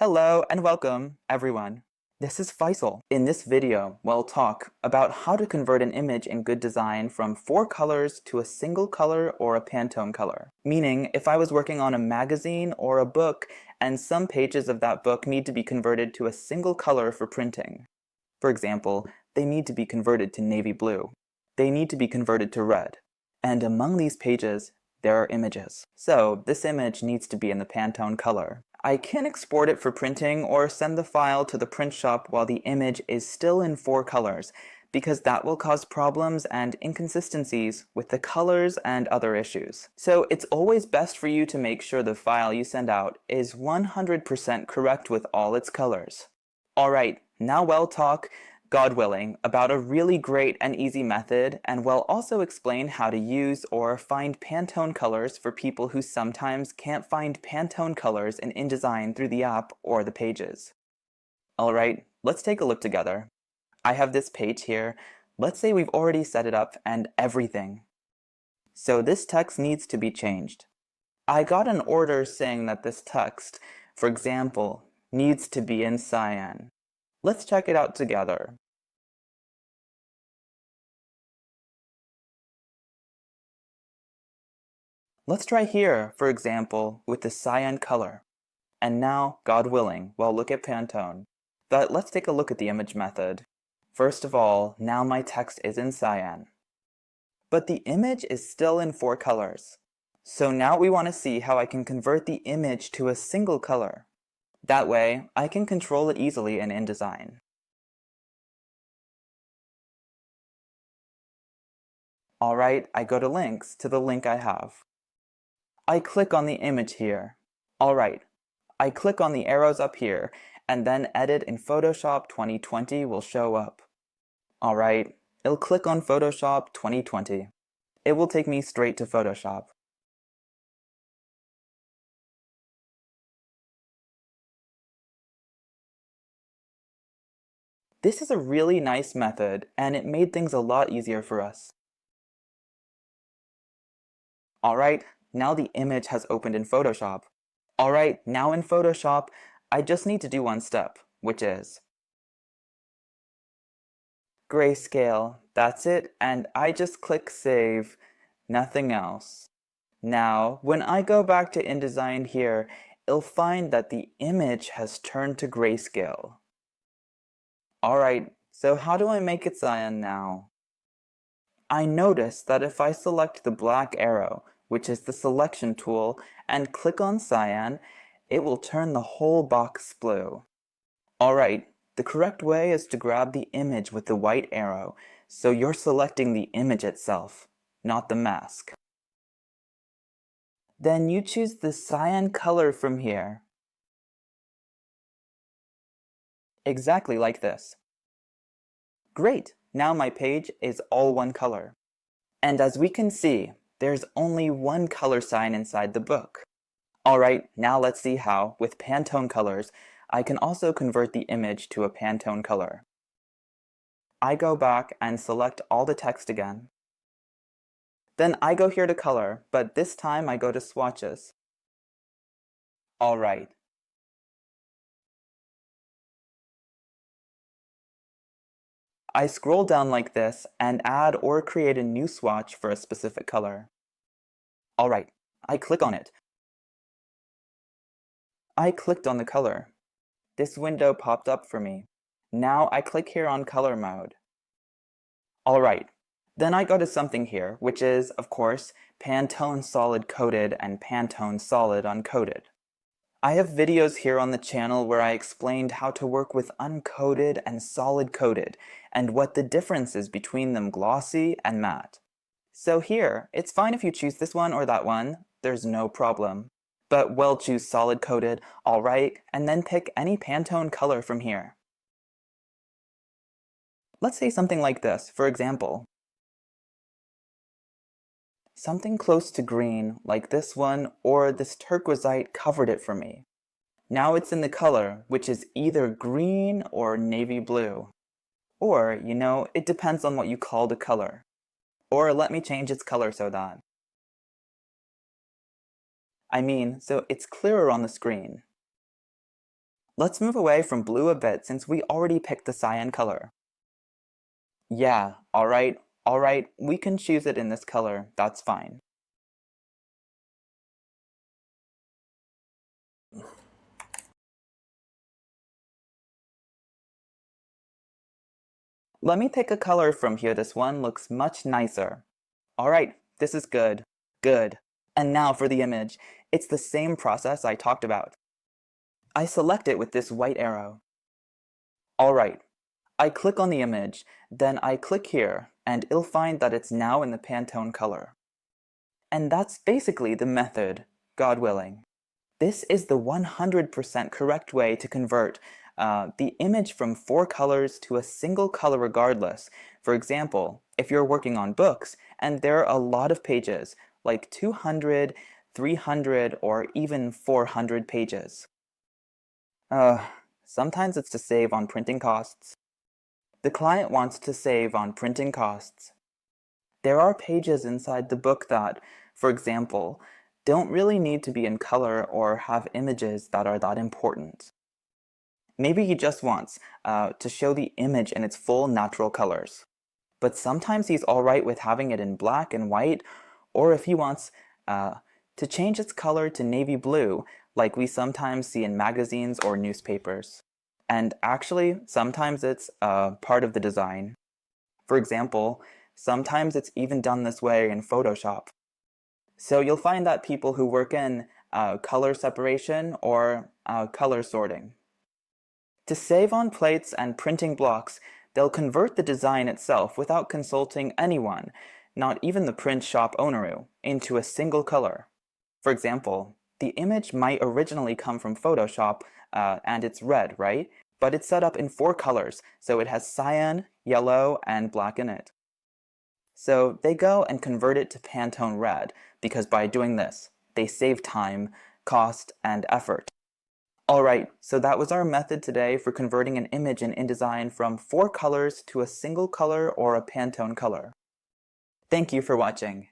Hello and welcome, everyone. This is Faisal. In this video, we'll talk about how to convert an image in Good Design from 4 colors to a single color or a Pantone color. Meaning, if I was working on a magazine or a book, and some pages of that book need to be converted to a single color for printing. For example, they need to be converted to navy blue. They need to be converted to red. And among these pages, there are images. So this image needs to be in the Pantone color. I can export it for printing or send the file to the print shop while the image is still in 4 colors, because that will cause problems and inconsistencies with the colors and other issues. So it's always best for you to make sure the file you send out is 100% correct with all its colors. Alright, now we'll talk, God willing, about a really great and easy method, and we'll also explain how to use or find Pantone colors for people who sometimes can't find Pantone colors in InDesign through the app or the pages. Alright, let's take a look together. I have this page here. Let's say we've already set it up and everything. So this text needs to be changed. I got an order saying that this text, for example, needs to be in cyan. Let's check it out together. Let's try here, for example, with the cyan color. And now, God willing, we'll look at Pantone. But let's take a look at the image method. First of all, now my text is in cyan. But the image is still in 4 colors. So now we want to see how I can convert the image to a single color. That way, I can control it easily in InDesign. Alright, I go to links to the link I have. I click on the image here. Alright, I click on the arrows up here, and then Edit in Photoshop 2020 will show up. Alright, it'll click on Photoshop 2020. It will take me straight to Photoshop. This is a really nice method, and it made things a lot easier for us. Alright, now the image has opened in Photoshop. Alright, now in Photoshop, I just need to do one step, which is grayscale. That's it, and I just click Save, nothing else. Now, when I go back to InDesign here, it'll find that the image has turned to grayscale. Alright, so how do I make it cyan now? I notice that if I select the black arrow, which is the selection tool, and click on cyan, it will turn the whole box blue. Alright, the correct way is to grab the image with the white arrow, so you're selecting the image itself, not the mask. Then you choose the cyan color from here. Exactly like this. Great! Now my page is all one color. And as we can see, there's only one color sign inside the book. Alright, now let's see how, with Pantone colors, I can also convert the image to a Pantone color. I go back and select all the text again. Then I go here to color, but this time I go to swatches. Alright. I scroll down like this and add or create a new swatch for a specific color. Alright, I click on it. I clicked on the color. This window popped up for me. Now I click here on color mode. Alright, then I go to something here, which is, of course, Pantone Solid Coated and Pantone Solid Uncoated. I have videos here on the channel where I explained how to work with uncoated and solid coated, and what the difference is between them glossy and matte. So here, it's fine if you choose this one or that one, there's no problem. But we'll choose solid coated, alright, and then pick any Pantone color from here. Let's say something like this, for example. Something close to green, like this one, or this turquoisite covered it for me. Now it's in the color, which is either green or navy blue. Or, you know, it depends on what you call the color. Or let me change its color so that. So it's clearer on the screen. Let's move away from blue a bit since we already picked the cyan color. Yeah, alright, we can choose it in this color, that's fine. Let me pick a color from here. This one looks much nicer. Alright, this is good. Good. And now for the image. It's the same process I talked about. I select it with this white arrow. Alright, I click on the image, then I click here, and it'll find that it's now in the Pantone color. And that's basically the method, God willing. This is the 100% correct way to convert the image from 4 colors to a single color regardless. For example, if you're working on books and there are a lot of pages, like 200, 300, or even 400 pages. Sometimes it's to save on printing costs. The client wants to save on printing costs. There are pages inside the book that, for example, don't really need to be in color or have images that are that important. Maybe he just wants to show the image in its full natural colors. But sometimes he's alright with having it in black and white, or if he wants to change its color to navy blue, like we sometimes see in magazines or newspapers. And actually, sometimes it's part of the design. For example, sometimes it's even done this way in Photoshop. So you'll find that people who work in color separation or color sorting. To save on plates and printing blocks, they'll convert the design itself without consulting anyone, not even the print shop owner, into a single color. For example, the image might originally come from Photoshop and it's red, right? But it's set up in 4 colors, so it has cyan, yellow, and black in it. So they go and convert it to Pantone red, because by doing this, they save time, cost, and effort. Alright, so that was our method today for converting an image in InDesign from 4 colors to a single color or a Pantone color. Thank you for watching.